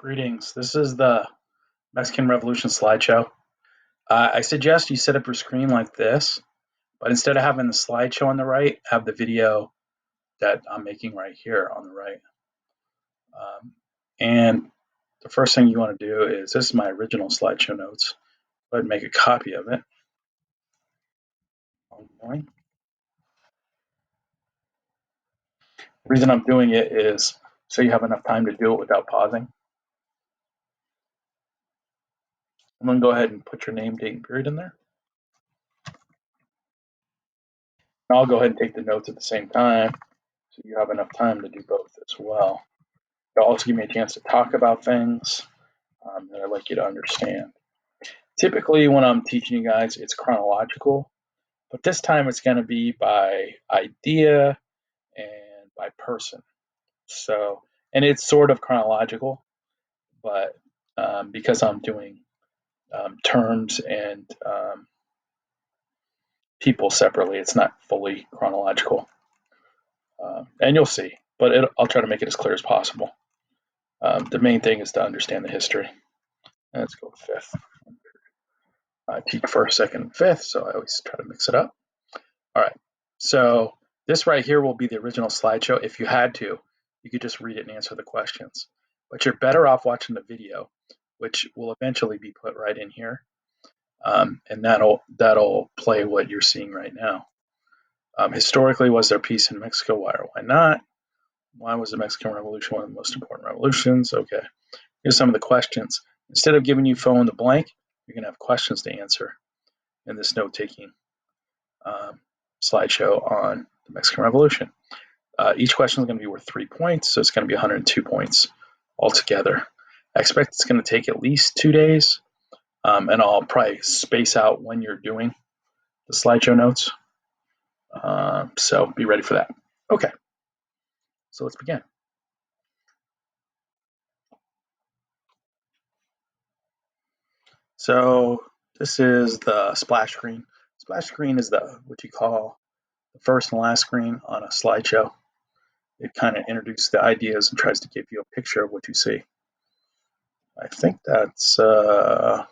Greetings. This is the Mexican Revolution slideshow. I suggest you set up your screen like this, but instead of having the slideshow on the right, have the video that I'm making right here on the right. And the first thing you want to do is, this is my original slideshow notes. Go ahead and make a copy of it. The reason I'm doing it is so you have enough time to do it without pausing. I'm going to go ahead and put your name, date, and period in there. And I'll go ahead and take the notes at the same time so you have enough time to do both as well. It'll also give me a chance to talk about things that I'd like you to understand. Typically, when I'm teaching you guys, it's chronological, but this time it's going to be by idea and by person. So, and it's sort of chronological, but because I'm doing terms and people separately, it's not fully chronological. And you'll see, but I'll try to make it as clear as possible. The main thing is to understand the history. Let's go with fifth. I teach first, second, and fifth, so I always try to mix it up. All right, so this right here will be the original slideshow. If you had to, you could just read it and answer the questions. But you're better off watching the video, which will eventually be put right in here, and that'll play what you're seeing right now. Historically, was there peace in Mexico? Why or why not? Why was the Mexican Revolution one of the most important revolutions? Okay, here's some of the questions. Instead of giving you fill in the blank, you're going to have questions to answer in this note-taking slideshow on the Mexican Revolution. Each question is going to be worth 3 points, so it's going to be 102 points altogether. I expect it's going to take at least 2 days, and I'll probably space out when you're doing the slideshow notes. So be ready for that. Okay, so let's begin. So this is the splash screen. Splash screen is what you call the first and last screen on a slideshow. It kind of introduces the ideas and tries to give you a picture of what you see. I think that's Emiliano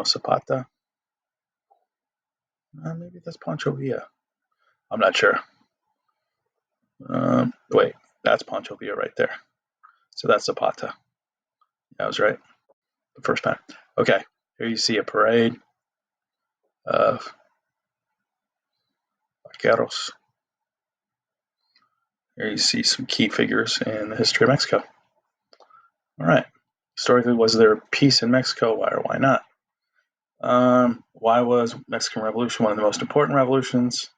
Zapata. Maybe that's Pancho Villa. I'm not sure. Wait, that's Pancho Villa right there. So that's Zapata. I was right the first time. Okay, here you see a parade of vaqueros. Here you see some key figures in the history of Mexico. All right. Historically, was there peace in Mexico? Why or why not? Why was Mexican Revolution one of the most important revolutions?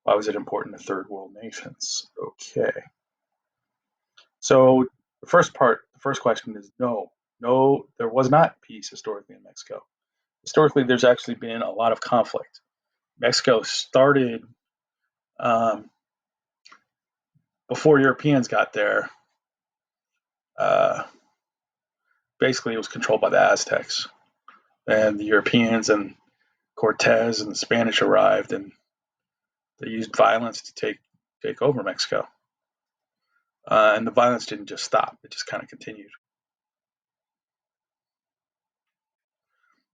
Why was it important to third world nations? Okay. So the first question is no, there was not peace historically in Mexico. Historically, there's actually been a lot of conflict. Mexico started before Europeans got there. Basically, it was controlled by the Aztecs, and the Europeans and Cortez and the Spanish arrived, and they used violence to take over Mexico. And the violence didn't just stop; it just kind of continued.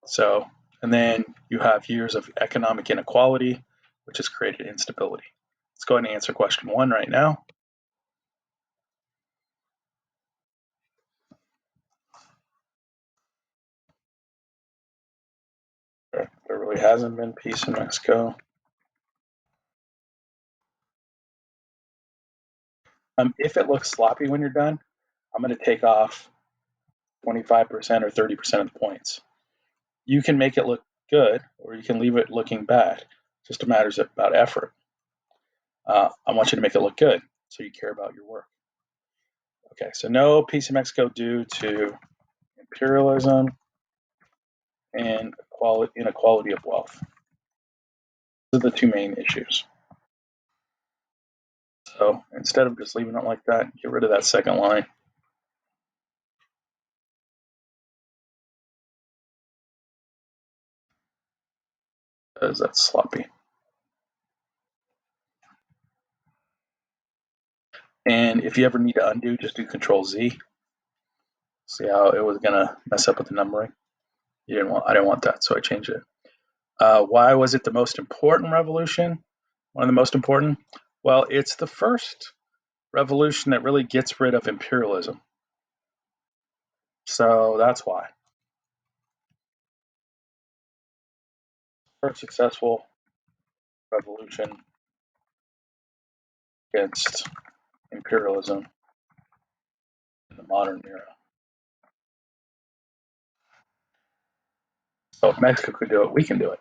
So, and then you have years of economic inequality, which has created instability. Let's go ahead and answer question 1 right now. There really hasn't been peace in Mexico. If it looks sloppy when you're done, I'm going to take off 25% or 30% of the points. You can make it look good, or you can leave it looking bad. Just matters about effort. I want you to make it look good, so you care about your work. Okay, so no peace in Mexico due to imperialism and inequality of wealth. Those are the 2 main issues. So instead of just leaving it like that, get rid of that second line. Because that's sloppy. And if you ever need to undo, just do Control Z. See how it was gonna mess up with the numbering? I didn't want that, so I changed it. Why was it the most important revolution? One of the most important? Well, it's the first revolution that really gets rid of imperialism. So that's why. First successful revolution against imperialism in the modern era. So if Mexico could do it, we can do it.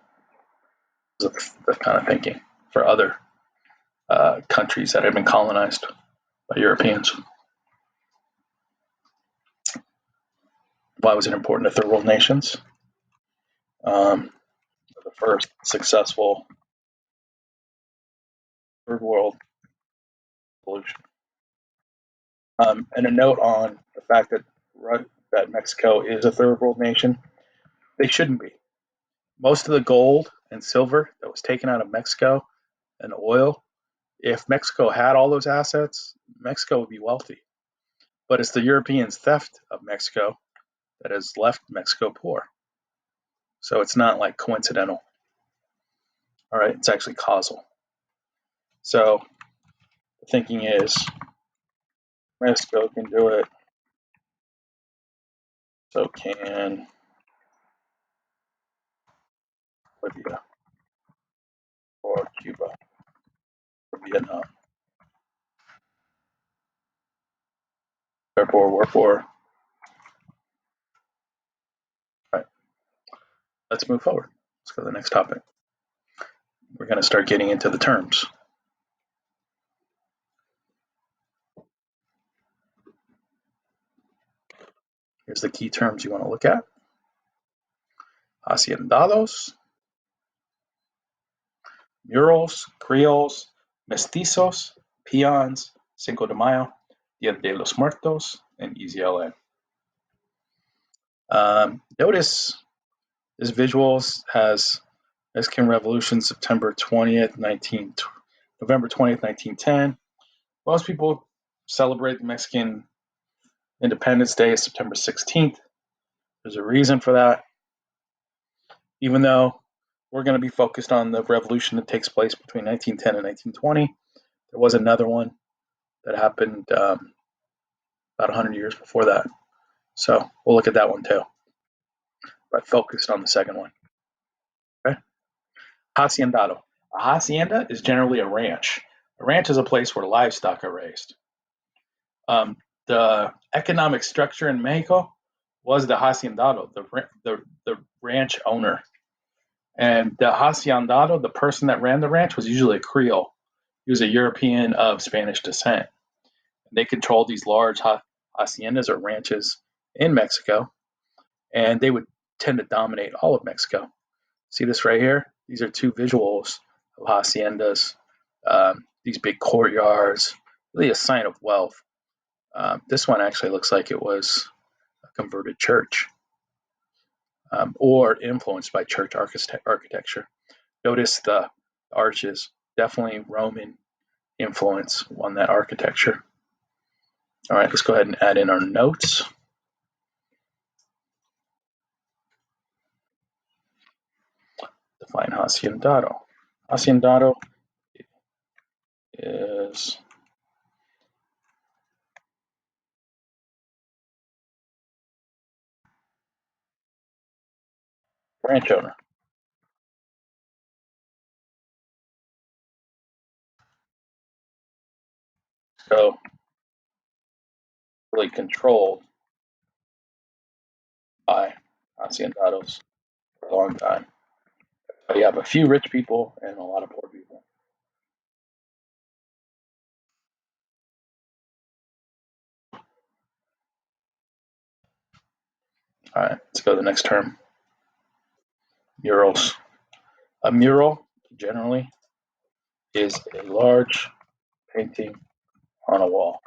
That's the kind of thinking for other countries that have been colonized by Europeans. Why was it important to third world nations? The first successful third world revolution. And a note on the fact that Mexico is a third world nation. They shouldn't be. Most of the gold and silver that was taken out of Mexico and oil, if Mexico had all those assets, Mexico would be wealthy. But it's the Europeans' theft of Mexico that has left Mexico poor. So it's not like coincidental. All right, it's actually causal. So the thinking is Mexico can do it, so can Libya or Cuba or Vietnam. Therefore, wherefore. All right, let's move forward. Let's go to the next topic. We're going to start getting into the terms. Here's the key terms you want to look at. Haciendados, murals, creoles, mestizos, peons, Cinco de Mayo, Dia de los Muertos, and Easy LA. Notice this visuals has Mexican Revolution, November 20th, 1910. Most people celebrate the Mexican Independence Day, September 16th. There's a reason for that. Even though we're going to be focused on the revolution that takes place between 1910 and 1920, there was another one that happened about 100 years before that. So we'll look at that one too, but focused on the second one. Okay. Haciendado. A hacienda is generally a ranch. A ranch is a place where livestock are raised. The economic structure in Mexico was the haciendado, the ranch owner. And the haciendado, the person that ran the ranch, was usually a Creole. He was a European of Spanish descent. They controlled these large haciendas or ranches in Mexico, and they would tend to dominate all of Mexico. See this right here? These are two visuals of haciendas, these big courtyards, really a sign of wealth. This one actually looks like it was a converted church or influenced by church architecture. Notice the arches, definitely Roman influence on that architecture. All right, let's go ahead and add in our notes. Define haciendado. Haciendado is ranch owner. So really controlled by haciendados for a long time. So you have a few rich people and a lot of poor people. All right, let's go to the next term. Murals. A mural generally is a large painting on a wall.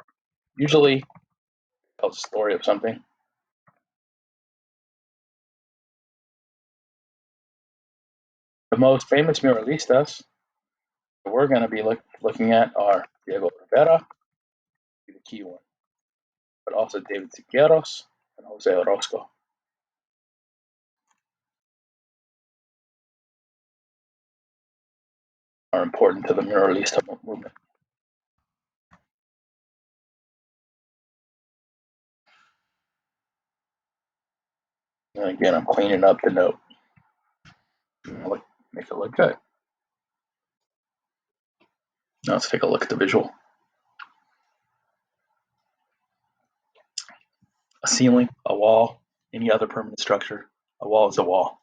Usually tells a story of something. The most famous muralistas that we're going to be looking at are Diego Rivera, the key one, but also David Siqueiros, and Jose Orozco are important to the muralista movement. And again, I'm cleaning up the note. Make it look good. Now let's take a look at the visual. A ceiling, a wall, any other permanent structure. A wall is a wall.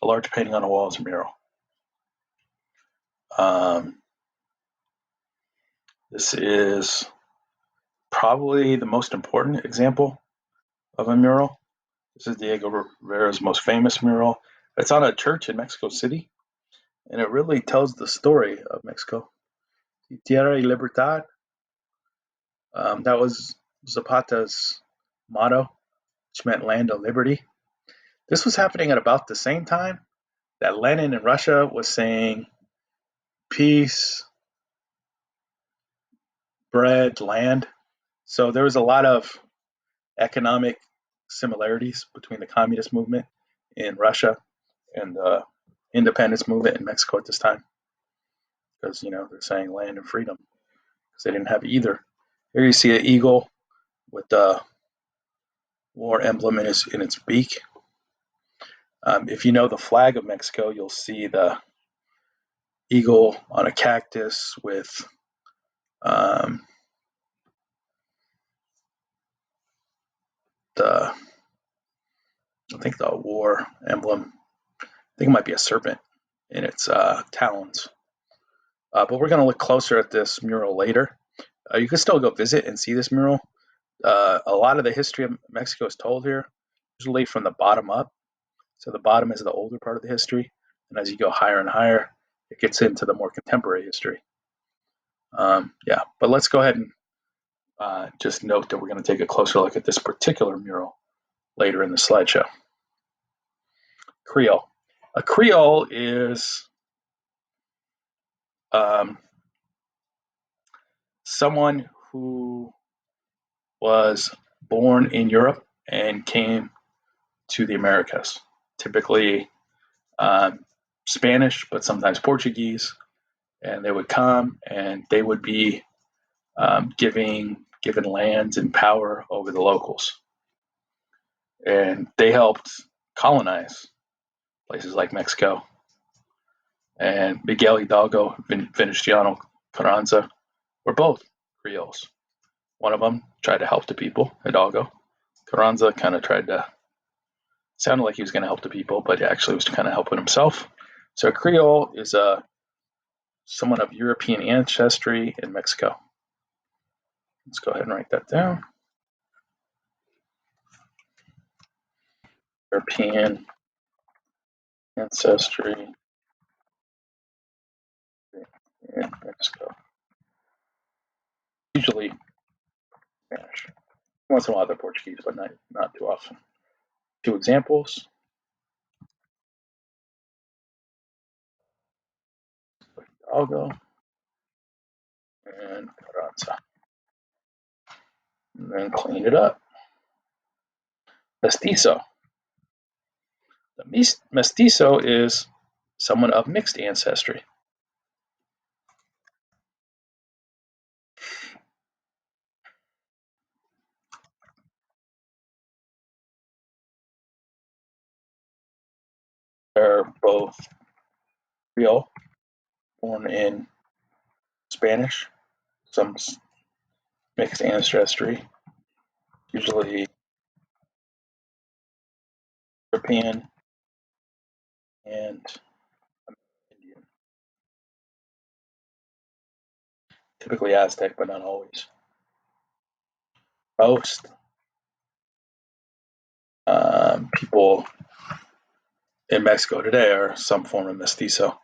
A large painting on a wall is a mural. This is probably the most important example of a mural. This is Diego Rivera's most famous mural. It's on a church in Mexico City, and it really tells the story of Mexico. Tierra y Libertad. That was Zapata's motto, which meant land of liberty. This was happening at about the same time that Lenin in Russia was saying peace, bread, land. So there was a lot of economic similarities between the communist movement in Russia and the independence movement in Mexico at this time, because they're saying land and freedom because they didn't have either. Here you see an eagle with the war emblem in its beak. If you know the flag of Mexico, you'll see the eagle on a cactus with the I think the war emblem. I think it might be a serpent in its talons. But we're going to look closer at this mural later. You can still go visit and see this mural. A lot of the history of Mexico is told here, usually from the bottom up. So the bottom is the older part of the history, and as you go higher and higher, it gets into the more contemporary history. But let's go ahead and just note that we're going to take a closer look at this particular mural later in the slideshow. Creole. A Creole is someone who was born in Europe and came to the Americas, typically Spanish, but sometimes Portuguese. And they would come and they would be given lands and power over the locals. And they helped colonize places like Mexico. And Miguel Hidalgo and Venustiano Carranza were both Creoles. One of them tried to help the people, Hidalgo. Carranza kind of sounded like he was going to help the people, but he actually was kind of helping himself. So a Creole is someone of European ancestry in Mexico. Let's go ahead and write that down. European ancestry in Mexico. Usually Spanish. Once in a while they're Portuguese, but not too often. Two examples. Hidalgo and Carranza. And then clean it up. Mestizo. The mestizo is someone of mixed ancestry. They're both Creole, born in Spanish, some mixed ancestry, usually European and Indian. Typically Aztec, but not always. Most people in Mexico today are some form of mestizo.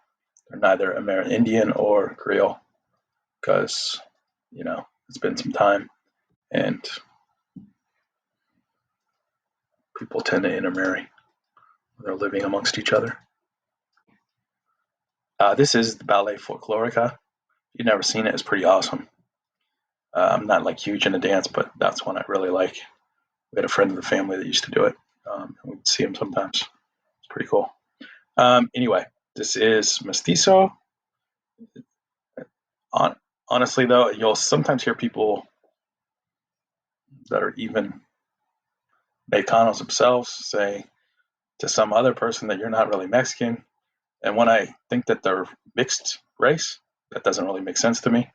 They're neither Amerindian or Creole because, it's been some time and people tend to intermarry when they're living amongst each other. This is the Ballet Folklorica. If you've never seen it, it's pretty awesome. I'm not like huge into dance, but that's one I really like. We had a friend of the family that used to do it. We'd see him sometimes. It's pretty cool. Anyway, this is mestizo. Honestly, though, you'll sometimes hear people that are even Mexicanos themselves say to some other person that you're not really Mexican. And when I think that they're mixed race, that doesn't really make sense to me.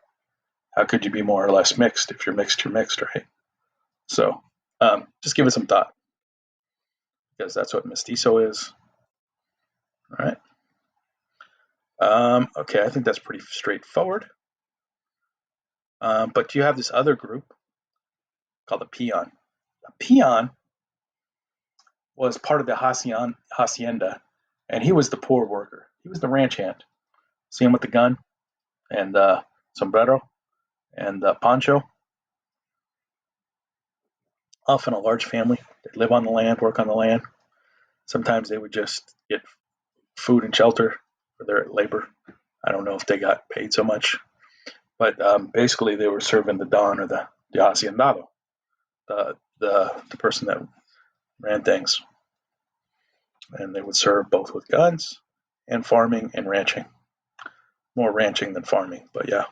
How could you be more or less mixed? If you're mixed, right? So just give it some thought, because that's what mestizo is. All right. Okay, I think that's pretty straightforward. But you have this other group called a peon. A peon was part of the hacienda, and he was the poor worker. He was the ranch hand. See him with the gun and sombrero and poncho. Often a large family. They live on the land, work on the land. Sometimes they would just get food and shelter for their labor. I don't know if they got paid so much, but basically they were serving the don or the hacendado, the person that ran things, and they would serve both with guns and farming and ranching. More ranching than farming, but yeah.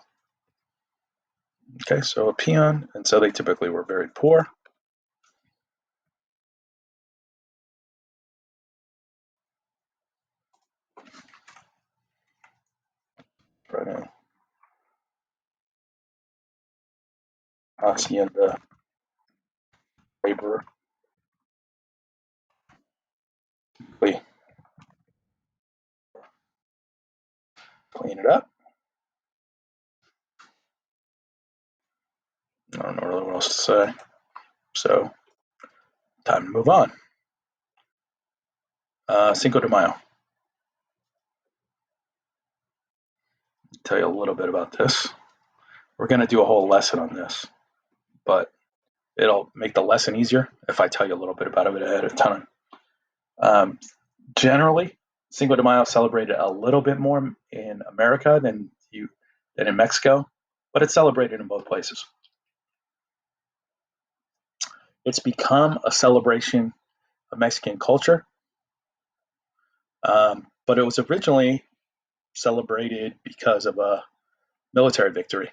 Okay, so a peon, and so they typically were very poor. Right, hacienda laborer. We clean it up. I don't know really what else to say. So, time to move on. Cinco de Mayo. I'll tell you a little bit about this. We're going to do a whole lesson on this, but it'll make the lesson easier if I tell you a little bit about it ahead of time. Um, Generally, Cinco de Mayo celebrated a little bit more in America than in Mexico, but it's celebrated in both places. It's become a celebration of Mexican culture, but it was originally celebrated because of a military victory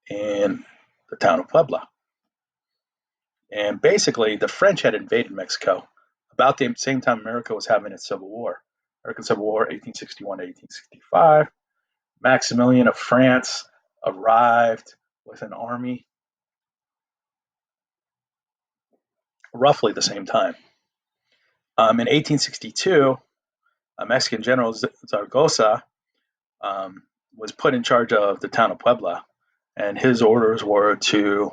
in the town of Puebla. And basically, the French had invaded Mexico about the same time America was having its Civil War. American Civil War, 1861 to 1865. Maximilian of France arrived with an army roughly the same time. In 1862, a Mexican general, Zaragoza, was put in charge of the town of Puebla, and his orders were to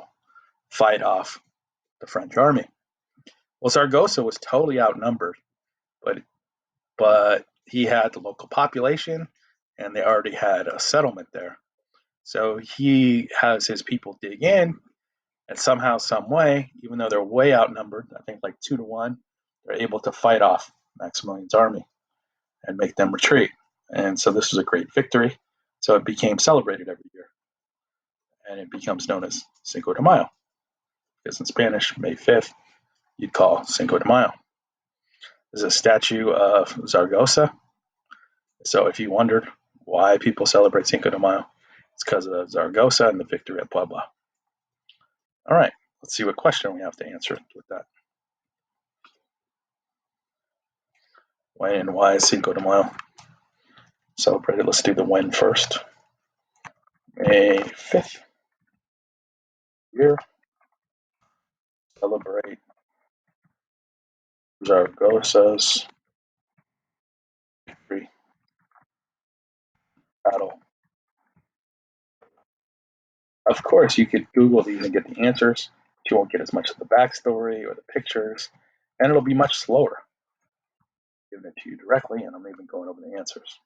fight off the French army. Well, Zaragoza was totally outnumbered, but he had the local population, and they already had a settlement there. So he has his people dig in, and somehow, some way, even though they're way outnumbered, I think like 2 to 1, they're able to fight off Maximilian's army and make them retreat. And so this was a great victory. So it became celebrated every year, and it becomes known as Cinco de Mayo, because in Spanish, May 5th, you'd call Cinco de Mayo. There's a statue of Zaragoza. So if you wondered why people celebrate Cinco de Mayo, it's because of Zaragoza and the victory at Puebla. All right, let's see what question we have to answer with that. When and why is Cinco de Mayo celebrated? Let's do the when first. May 5th year, celebrate Zaragoza's victory battle. Of course, you could Google these and get the answers, but you won't get as much of the backstory or the pictures, and it'll be much slower giving it to you directly, and I'm even going over the answers.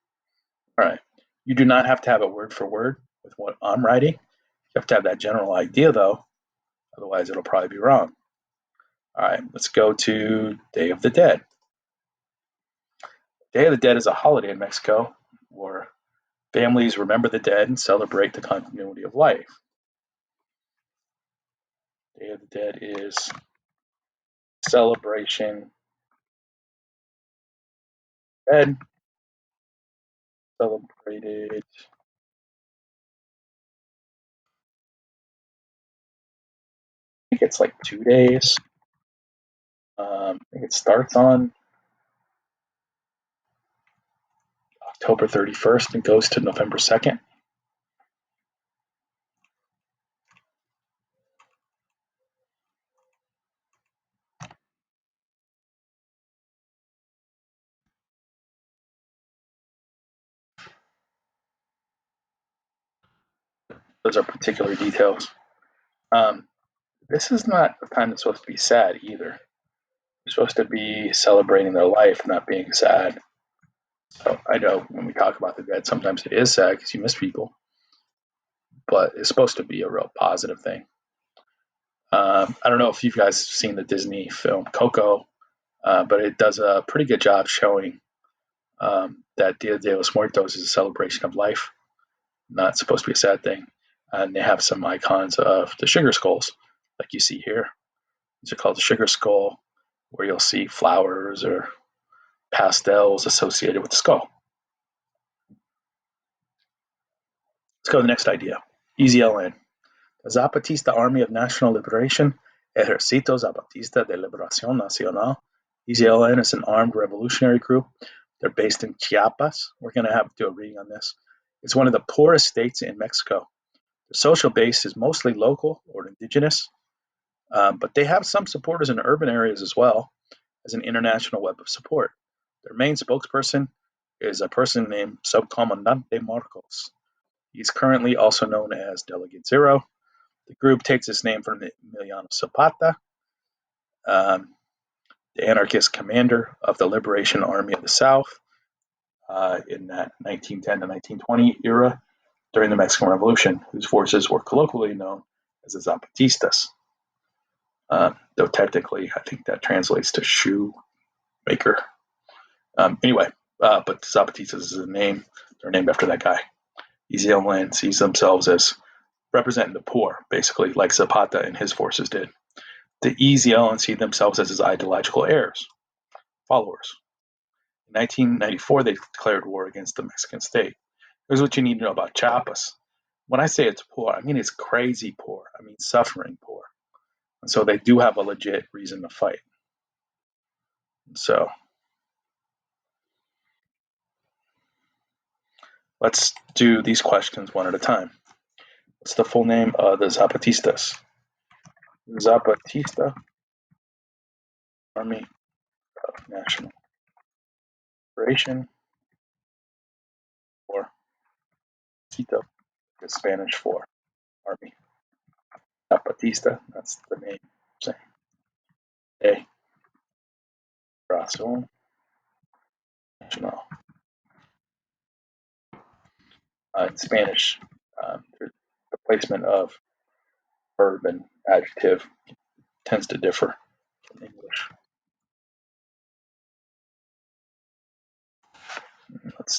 All right. You do not have to have it word for word with what I'm writing. You have to have that general idea, though. Otherwise, it'll probably be wrong. All right, let's go to Day of the Dead. Day of the Dead is a holiday in Mexico where families remember the dead and celebrate the continuity of life. Day of the Dead is celebration. Dead celebrated. I think it's like 2 days. I think it starts on October 31st and goes to November 2nd. Those are particular details. This is not a time that's supposed to be sad either. You're supposed to be celebrating their life, not being sad. So I know when we talk about the dead, sometimes it is sad because you miss people, but it's supposed to be a real positive thing. I don't know if you guys have seen the Disney film Coco, but it does a pretty good job showing that Dia de los Muertos is a celebration of life, not supposed to be a sad thing. And they have some icons of the sugar skulls, like you see here. These are called the sugar skull, where you'll see flowers or pastels associated with the skull. Let's go to the next idea. EZLN. The Zapatista Army of National Liberation, Ejército Zapatista de Liberación Nacional. EZLN is an armed revolutionary group. They're based in Chiapas. We're going to have to do a reading on this. It's one of the poorest states in Mexico. The social base is mostly local or indigenous, but they have some supporters in urban areas as well as an international web of support. Their main spokesperson is a person named Subcomandante Marcos. He's currently also known as Delegate Zero. The group takes its name from Emiliano Zapata, the anarchist commander of the Liberation Army of the South in that 1910 to 1920 era during the Mexican Revolution, whose forces were colloquially known as the Zapatistas. Though technically, I think that translates to shoe maker. But Zapatistas is a name. They're named after that guy. EZLN sees themselves as representing the poor, basically, like Zapata and his forces did. The EZLN see themselves as his ideological heirs, followers. In 1994, they declared war against the Mexican state. Here's what you need to know about Chiapas. When I say it's poor, I mean it's crazy poor. I mean suffering poor. And so they do have a legit reason to fight. So let's do these questions one at a time. What's the full name of the Zapatistas? Zapatista Army of National Liberation, or Tito, is Spanish for army. Zapatista, that's the name. Same. A. Brazo Nacional. In Spanish, the placement of verb and adjective tends to differ from English.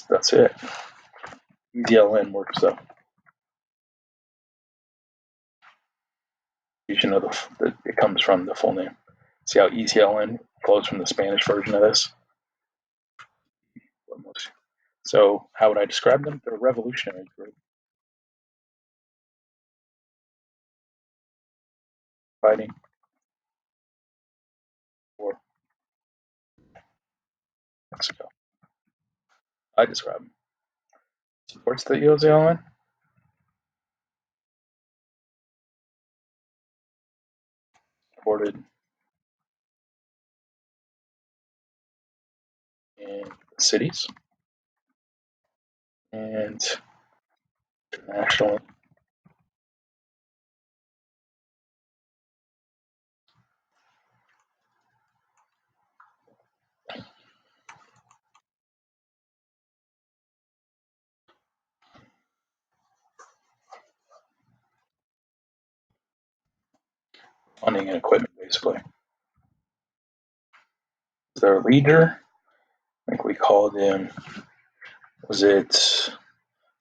That's it. EZLN works though. You should know it comes from the full name. See how EZLN flows from the Spanish version of this? So how would I describe them? They're a revolutionary group fighting for Mexico. I describe them. Supports the EZLN. Supported in cities and internationally. Funding and equipment, basically. Their leader, I think we called him, was it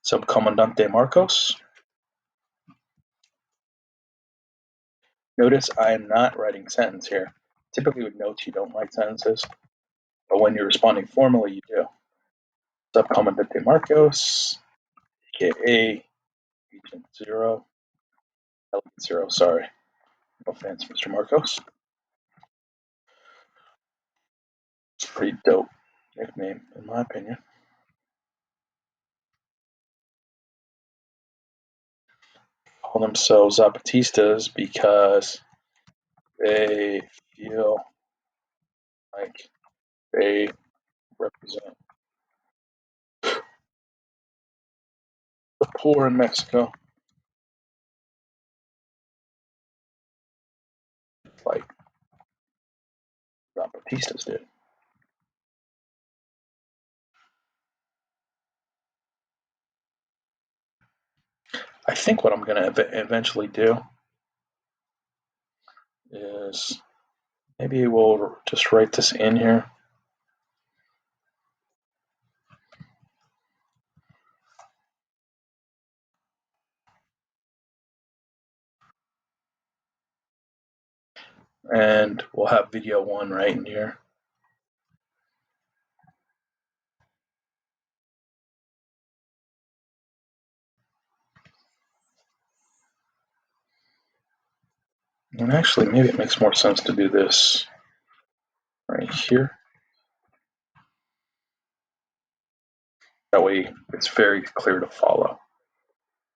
Subcomandante Marcos? Notice I am not writing sentence here. Typically with notes, you don't write sentences, but when you're responding formally, you do. Subcomandante Marcos, aka Agent Zero, Elegant Zero, sorry. No offense, Mr. Marcos. It's a pretty dope nickname, in my opinion. Call themselves Zapatistas because they feel like they represent the poor in Mexico, like Zapatistas did. I think what I'm going to eventually do is maybe we'll just write this in here. And we'll have video 1 right in here. And actually, maybe it makes more sense to do this right here. That way it's very clear to follow.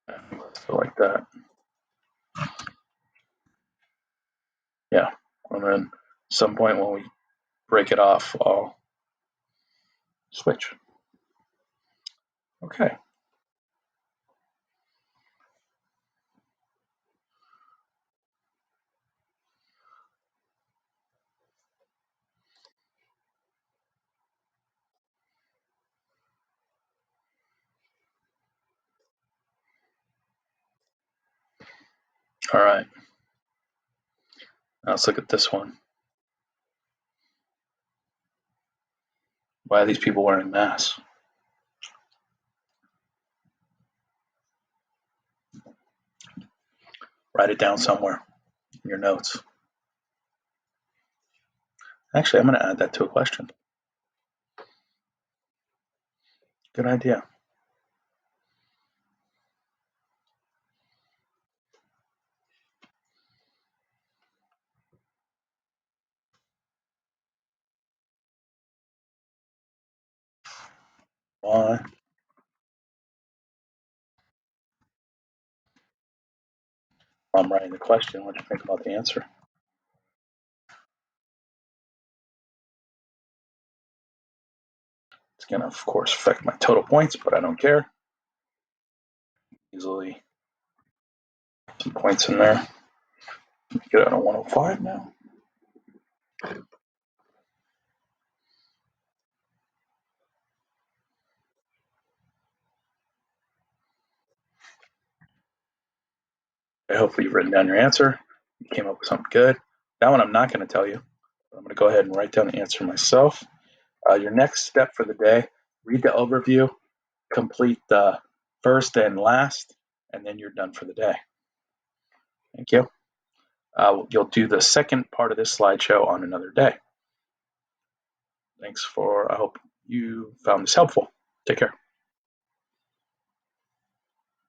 Let's go like that. Yeah, and then at some point when we break it off, I'll switch. Okay. All right. Now let's look at this one. Why are these people wearing masks? Write it down somewhere in your notes. Actually, I'm going to add that to a question. Good idea. Why? I'm writing the question. What do you think about the answer? It's going to, of course, affect my total points, but I don't care. Easily some points in there. Get it on a 105 now. I hopefully you've written down your answer. You came up with something good. That one I'm not going to tell you. I'm going to go ahead and write down the answer myself. Your next step for the day, read the overview, complete the first and last, and then you're done for the day. Thank you. You'll do the second part of this slideshow on another day. Thanks I hope you found this helpful. Take care.